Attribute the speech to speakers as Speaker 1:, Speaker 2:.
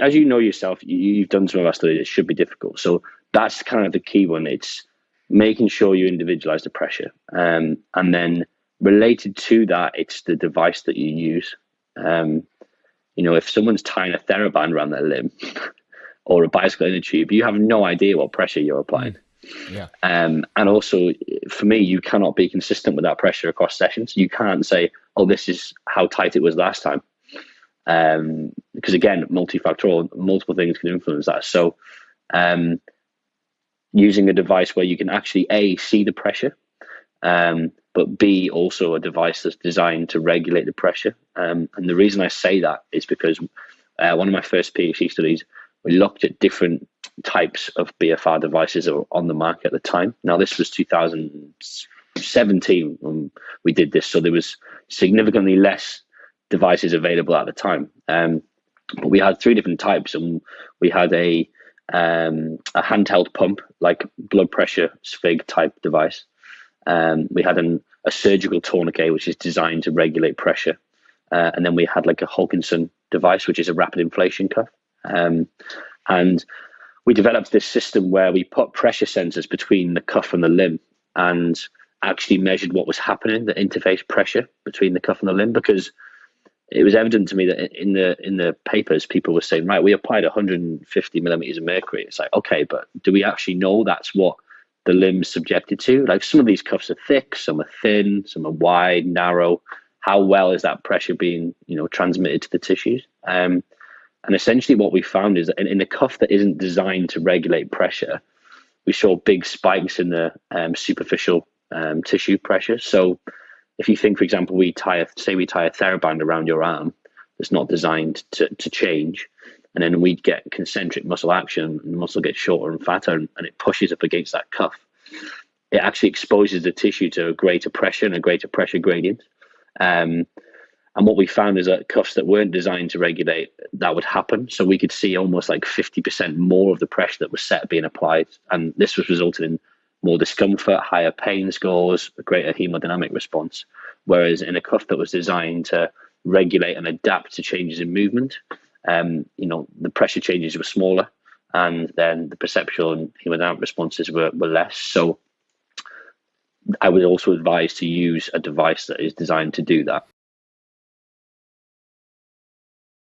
Speaker 1: As you know yourself, you've done some of our studies, it should be difficult. So that's kind of the key one. It's making sure you individualize the pressure. And then related to that, it's the device that you use. If someone's tying a TheraBand around their limb or a bicycle inner tube, you have no idea what pressure you're applying.
Speaker 2: Yeah.
Speaker 1: And also, for me, you cannot be consistent with that pressure across sessions. You can't say, oh, this is how tight it was last time. Because again, multifactorial, multiple things can influence that. So using a device where you can actually A, see the pressure, but B, also a device that's designed to regulate the pressure. And the reason I say that is because one of my first PhD studies, we looked at different types of BFR devices that were on the market at the time. Now, this was 2017 when we did this, so there was significantly less devices available at the time. But we had 3 different types, and we had a handheld pump, like blood pressure SFIG type device. We had a surgical tourniquet, which is designed to regulate pressure. And then we had like a Hulkinson device, which is a rapid inflation cuff. And we developed this system where we put pressure sensors between the cuff and the limb and actually measured what was happening, the interface pressure between the cuff and the limb, because it was evident to me that in the papers, people were saying, right, we applied 150 millimeters of mercury. It's like, okay, but do we actually know that's what the limb's subjected to? Like, some of these cuffs are thick, some are thin, some are wide, narrow. How well is that pressure being, transmitted to the tissues? And essentially what we found is that in a cuff that isn't designed to regulate pressure, we saw big spikes in the superficial tissue pressure. So if you think, for example, we tie a TheraBand around your arm that's not designed to change, and then we get concentric muscle action, and the muscle gets shorter and fatter, and it pushes up against that cuff, it actually exposes the tissue to a greater pressure and a greater pressure gradient. And what we found is that cuffs that weren't designed to regulate, that would happen. So we could see almost like 50% more of the pressure that was set being applied. And this was resulting in more discomfort, higher pain scores, a greater hemodynamic response. Whereas in a cuff that was designed to regulate and adapt to changes in movement, the pressure changes were smaller, and then the perceptual and hemodynamic responses were less. So I would also advise to use a device that is designed to do that.